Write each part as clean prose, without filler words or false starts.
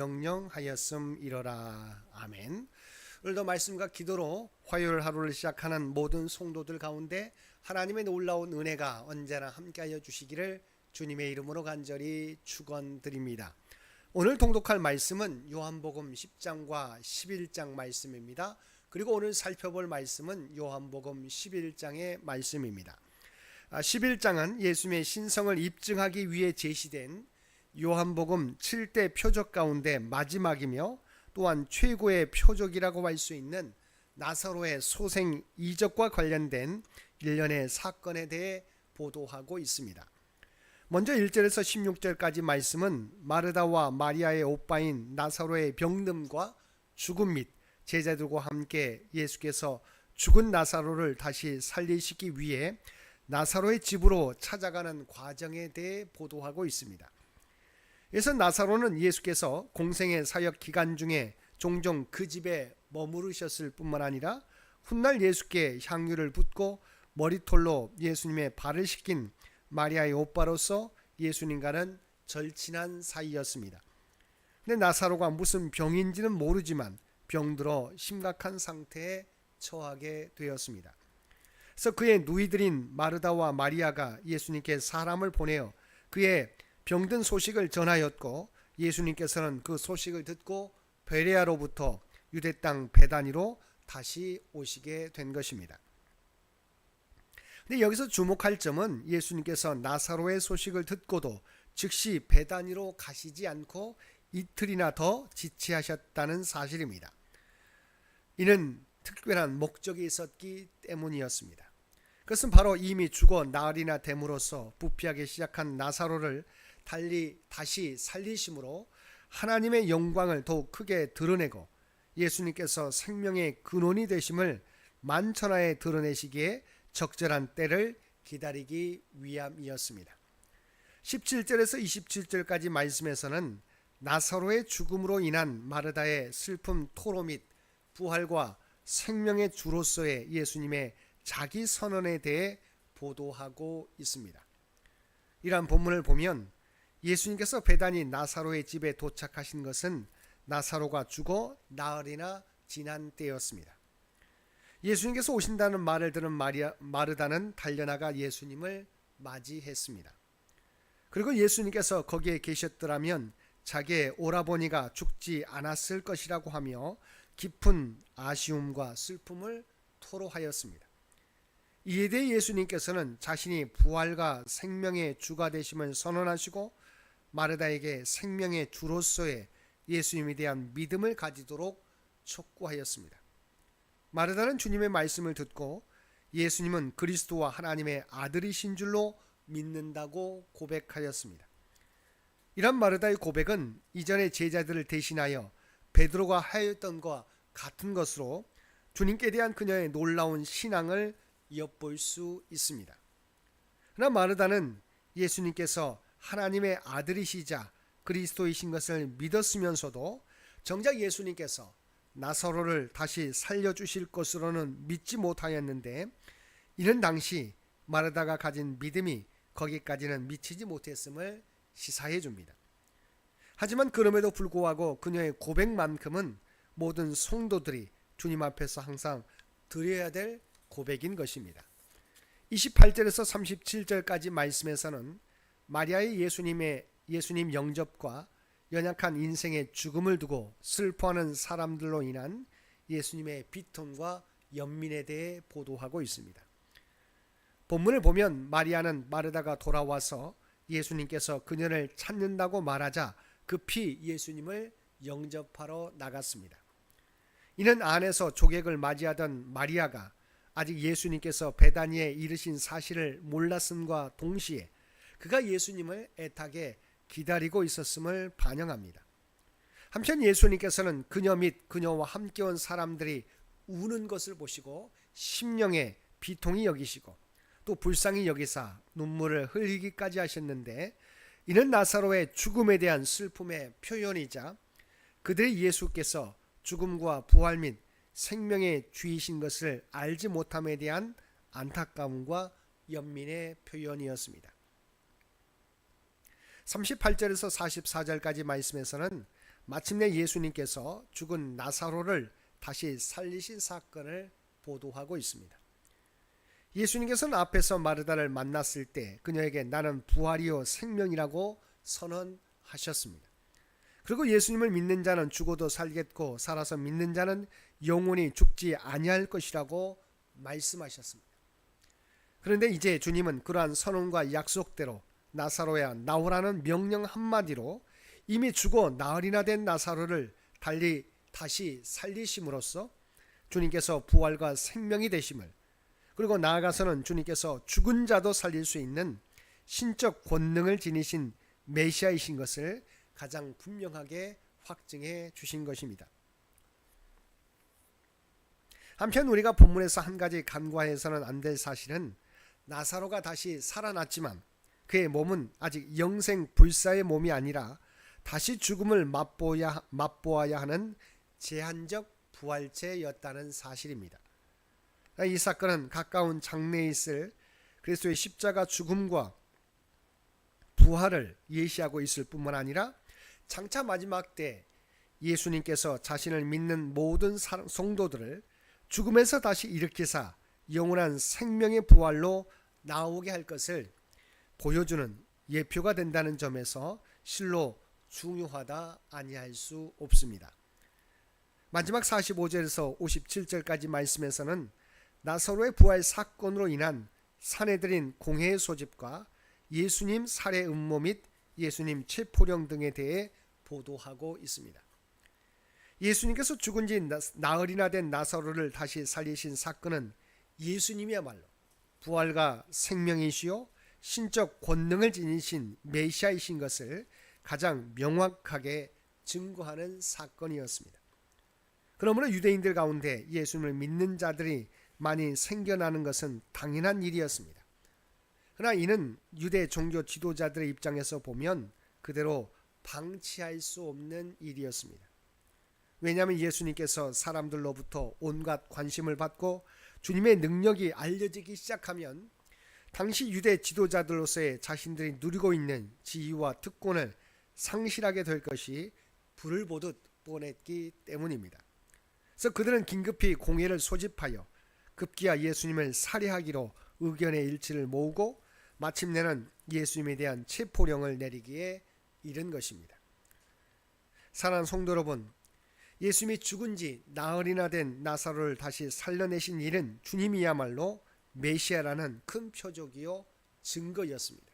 명령하였음이러라. 아멘. 오늘도 말씀과 기도로 화요일 하루를 시작하는 모든 성도들 가운데 하나님의 놀라운 은혜가 언제나 함께하여 주시기를 주님의 이름으로 간절히 축원드립니다. 오늘 통독할 말씀은 요한복음 10장과 11장 말씀입니다. 그리고 오늘 살펴볼 말씀은 요한복음 11장의 말씀입니다. 11장은 예수님의 신성을 입증하기 위해 제시된 요한복음 7대 표적 가운데 마지막이며 또한 최고의 표적이라고 할 수 있는 나사로의 소생 이적과 관련된 일련의 사건에 대해 보도하고 있습니다. 먼저 1절에서 16절까지 말씀은 마르다와 마리아의 오빠인 나사로의 병듦과 죽음 및 제자들과 함께 예수께서 죽은 나사로를 다시 살리시기 위해 나사로의 집으로 찾아가는 과정에 대해 보도하고 있습니다. 그래서 나사로는 예수께서 공생의 사역 기간 중에 종종 그 집에 머무르셨을 뿐만 아니라 훗날 예수께 향유를 붓고 머리털로 예수님의 발을 씻긴 마리아의 오빠로서 예수님과는 절친한 사이였습니다. 근데 나사로가 무슨 병인지는 모르지만 병들어 심각한 상태에 처하게 되었습니다. 그래서 그의 누이들인 마르다와 마리아가 예수님께 사람을 보내어 그의 병든 소식을 전하였고, 예수님께서는 그 소식을 듣고 베레아로부터 유대 땅 베다니로 다시 오시게 된 것입니다. 근데 여기서 주목할 점은 예수님께서 나사로의 소식을 듣고도 즉시 베다니로 가시지 않고 이틀이나 더 지체하셨다는 사실입니다. 이는 특별한 목적이 있었기 때문이었습니다. 그것은 바로 이미 죽어 나흘이나 됨으로써 부패하기 시작한 나사로를 다시 살리심으로 하나님의 영광을 더욱 크게 드러내고 예수님께서 생명의 근원이 되심을 만천하에 드러내시기에 적절한 때를 기다리기 위함이었습니다. 17절에서 27절까지 말씀에서는 나사로의 죽음으로 인한 마르다의 슬픔 토로 및 부활과 생명의 주로서의 예수님의 자기 선언에 대해 보도하고 있습니다. 이러한 본문을 보면 예수님께서 베다니 나사로의 집에 도착하신 것은 나사로가 죽어 나흘이나 지난 때였습니다. 예수님께서 오신다는 말을 들은 마르다는 달려나가 예수님을 맞이했습니다. 그리고 예수님께서 거기에 계셨더라면 자기의 오라버니가 죽지 않았을 것이라고 하며 깊은 아쉬움과 슬픔을 토로하였습니다. 이에 대해 예수님께서는 자신이 부활과 생명의 주가 되심을 선언하시고 마르다에게 생명의 주로서의 예수님에 대한 믿음을 가지도록 촉구하였습니다. 마르다는 주님의 말씀을 듣고 예수님은 그리스도와 하나님의 아들이신 줄로 믿는다고 고백하였습니다. 이런 마르다의 고백은 이전의 제자들을 대신하여 베드로가 하였던 것과 같은 것으로 주님께 대한 그녀의 놀라운 신앙을 엿볼 수 있습니다. 그러나 마르다는 예수님께서 하나님의 아들이시자 그리스도이신 것을 믿었으면서도 정작 예수님께서 나사로를 다시 살려주실 것으로는 믿지 못하였는데, 이는 당시 마르다가 가진 믿음이 거기까지는 미치지 못했음을 시사해 줍니다. 하지만 그럼에도 불구하고 그녀의 고백만큼은 모든 성도들이 주님 앞에서 항상 드려야 될 고백인 것입니다. 28절에서 37절까지 말씀에서는 마리아의 예수님 영접과 연약한 인생의 죽음을 두고 슬퍼하는 사람들로 인한 예수님의 비통과 연민에 대해 보도하고 있습니다. 본문을 보면 마리아는 마르다가 돌아와서 예수님께서 그녀를 찾는다고 말하자 급히 예수님을 영접하러 나갔습니다. 이는 안에서 조객을 맞이하던 마리아가 아직 예수님께서 베다니에 이르신 사실을 몰랐음과 동시에 그가 예수님을 애타게 기다리고 있었음을 반영합니다. 한편 예수님께서는 그녀 및 그녀와 함께 온 사람들이 우는 것을 보시고 심령에 비통히 여기시고 또 불쌍히 여기사 눈물을 흘리기까지 하셨는데, 이는 나사로의 죽음에 대한 슬픔의 표현이자 그들의 예수께서 죽음과 부활 및 생명의 주이신 것을 알지 못함에 대한 안타까움과 연민의 표현이었습니다. 38절에서 44절까지 말씀에서는 마침내 예수님께서 죽은 나사로를 다시 살리신 사건을 보도하고 있습니다. 예수님께서는 앞에서 마르다를 만났을 때 그녀에게 나는 부활이요 생명이라고 선언하셨습니다. 그리고 예수님을 믿는 자는 죽어도 살겠고 살아서 믿는 자는 영원히 죽지 아니할 것이라고 말씀하셨습니다. 그런데 이제 주님은 그러한 선언과 약속대로 나사로야 나오라는 명령 한마디로 이미 죽어 나흘이나 된 나사로를 다시 살리심으로써 주님께서 부활과 생명이 되심을, 그리고 나아가서는 주님께서 죽은 자도 살릴 수 있는 신적 권능을 지니신 메시아이신 것을 가장 분명하게 확증해 주신 것입니다. 한편 우리가 본문에서 한 가지 간과해서는 안 될 사실은 나사로가 다시 살아났지만 그의 몸은 아직 영생 불사의 몸이 아니라 다시 죽음을 맛보아야 하는 제한적 부활체였다는 사실입니다. 이 사건은 가까운 장래에 있을 그리스도의 십자가 죽음과 부활을 예시하고 있을 뿐만 아니라 장차 마지막 때 예수님께서 자신을 믿는 모든 성도들을 죽음에서 다시 일으키사 영원한 생명의 부활로 나오게 할 것을 보여주는 예표가 된다는 점에서 실로 중요하다 아니할 수 없습니다. 마지막 45절에서 57절까지 말씀에서는 나사로의 부활 사건으로 인한 사내들인 공회의 소집과 예수님 살해 음모 및 예수님 체포령 등에 대해 보도하고 있습니다. 예수님께서 죽은 지 나흘이나 된 나사로를 다시 살리신 사건은 예수님이야말로 부활과 생명이시요 신적 권능을 지니신 메시아이신 것을 가장 명확하게 증거하는 사건이었습니다. 그러므로 유대인들 가운데 예수님을 믿는 자들이 많이 생겨나는 것은 당연한 일이었습니다. 그러나 이는 유대 종교 지도자들의 입장에서 보면 그대로 방치할 수 없는 일이었습니다. 왜냐하면 예수님께서 사람들로부터 온갖 관심을 받고 주님의 능력이 알려지기 시작하면 당시 유대 지도자들로서의 자신들이 누리고 있는 지위와 특권을 상실하게 될 것이 불을 보듯 뻔했기 때문입니다. 그래서 그들은 긴급히 공회를 소집하여 급기야 예수님을 살해하기로 의견의 일치를 모으고 마침내는 예수님에 대한 체포령을 내리기에 이른 것입니다. 사랑하는 성도 여러분, 예수님이 죽은 지 나흘이나 된 나사로를 다시 살려내신 일은 주님이야말로 메시아라는 큰 표적이요 증거였습니다.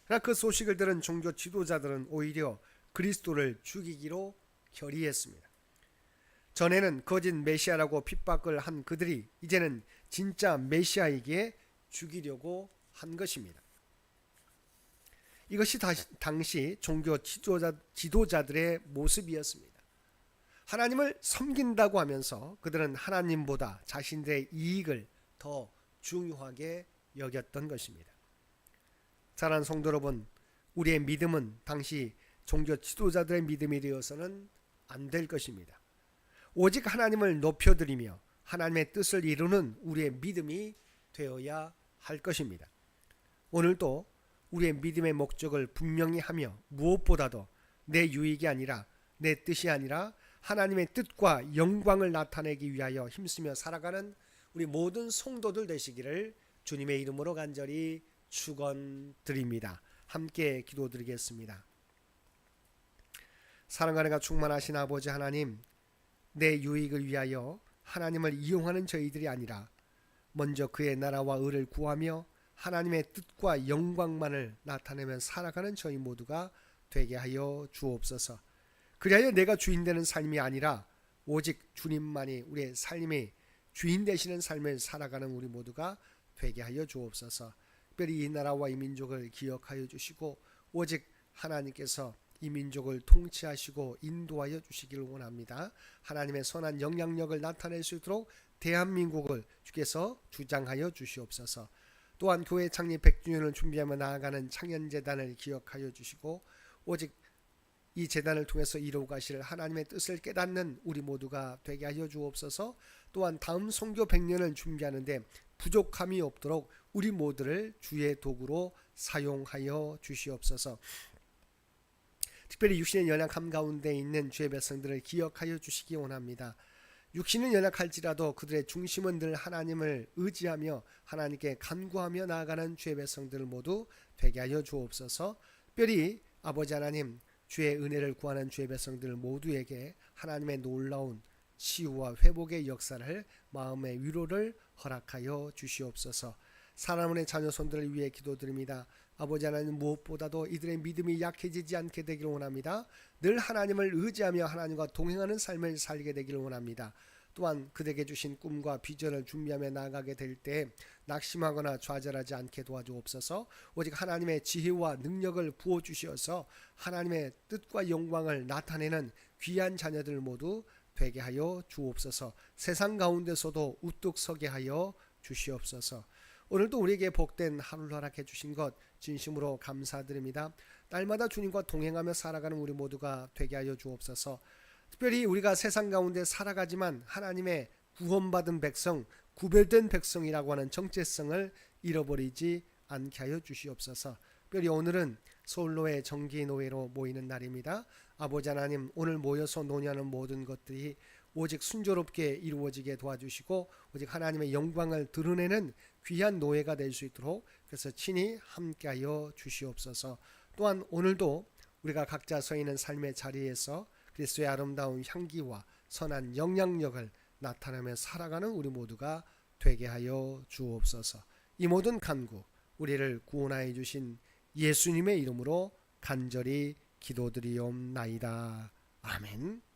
그러나 그 소식을 들은 종교 지도자들은 오히려 그리스도를 죽이기로 결의했습니다. 전에는 거짓 메시아라고 핍박을 한 그들이 이제는 진짜 메시아에게 죽이려고 한 것입니다. 이것이 당시 종교 지도자들의 모습이었습니다. 하나님을 섬긴다고 하면서 그들은 하나님보다 자신들의 이익을 더 중요하게 여겼던 것입니다. 사랑하는 성도 여러분, 우리의 믿음은 당시 종교 지도자들의 믿음이 되어서는 안 될 것입니다. 오직 하나님을 높여드리며 하나님의 뜻을 이루는 우리의 믿음이 되어야 할 것입니다. 오늘도 우리의 믿음의 목적을 분명히 하며 무엇보다도 내 유익이 아니라 내 뜻이 아니라 하나님의 뜻과 영광을 나타내기 위하여 힘쓰며 살아가는 우리 모든 성도들 되시기를 주님의 이름으로 간절히 축원드립니다. 함께 기도드리겠습니다. 사랑과 은혜가 충만하신 아버지 하나님, 내 유익을 위하여 하나님을 이용하는 저희들이 아니라 먼저 그의 나라와 의를 구하며 하나님의 뜻과 영광만을 나타내며 살아가는 저희 모두가 되게 하여 주옵소서. 그리하여 내가 주인 되는 삶이 아니라 오직 주님만이 우리의 삶의 주인 되시는 삶을 살아가는 우리 모두가 되게 하여 주옵소서. 특별히 이 나라와 이 민족을 기억하여 주시고 오직 하나님께서 이 민족을 통치하시고 인도하여 주시기를 원합니다. 하나님의 선한 영향력을 나타낼 수 있도록 대한민국을 주께서 주장하여 주시옵소서. 또한 교회 창립 100주년을 준비하며 나아가는 창현재단을 기억하여 주시고 오직 이 재단을 통해서 이루어 가실 하나님의 뜻을 깨닫는 우리 모두가 되게 하여 주옵소서. 또한 다음 선교 100년을 준비하는데 부족함이 없도록 우리 모두를 주의 도구로 사용하여 주시옵소서. 특별히 육신의 연약함 가운데 있는 주의 백성들을 기억하여 주시기 원합니다. 육신은 연약할지라도 그들의 중심은 늘 하나님을 의지하며 하나님께 간구하며 나아가는 주의 백성들을 모두 되게 하여 주옵소서. 특별히 아버지 하나님, 주의 은혜를 구하는 주의 백성들 모두에게 하나님의 놀라운 치유와 회복의 역사를, 마음의 위로를 허락하여 주시옵소서. 사랑하는 자녀 손들을 위해 기도드립니다. 아버지 하나님, 무엇보다도 이들의 믿음이 약해지지 않게 되기를 원합니다. 늘 하나님을 의지하며 하나님과 동행하는 삶을 살게 되기를 원합니다. 또한 그들에게 주신 꿈과 비전을 준비하며 나아가게 될 때 낙심하거나 좌절하지 않게 도와주옵소서. 오직 하나님의 지혜와 능력을 부어주시어서 하나님의 뜻과 영광을 나타내는 귀한 자녀들 모두 되게 하여 주옵소서. 세상 가운데서도 우뚝 서게 하여 주시옵소서. 오늘도 우리에게 복된 하루를 허락해 주신 것 진심으로 감사드립니다. 날마다 주님과 동행하며 살아가는 우리 모두가 되게 하여 주옵소서. 특별히 우리가 세상 가운데 살아가지만 하나님의 구원받은 백성, 구별된 백성이라고 하는 정체성을 잃어버리지 않게 하여 주시옵소서. 특별히 오늘은 서울노회 정기노회로 모이는 날입니다. 아버지 하나님, 오늘 모여서 논의하는 모든 것들이 오직 순조롭게 이루어지게 도와주시고 오직 하나님의 영광을 드러내는 귀한 노예가 될 수 있도록 그래서 친히 함께하여 주시옵소서. 또한 오늘도 우리가 각자 서 있는 삶의 자리에서 그리스도의 아름다운 향기와 선한 영향력을 나타내며 살아가는 우리 모두가 되게 하여 주옵소서. 이 모든 간구 우리를 구원하여 주신 예수님의 이름으로 간절히 기도드리옵나이다. 아멘.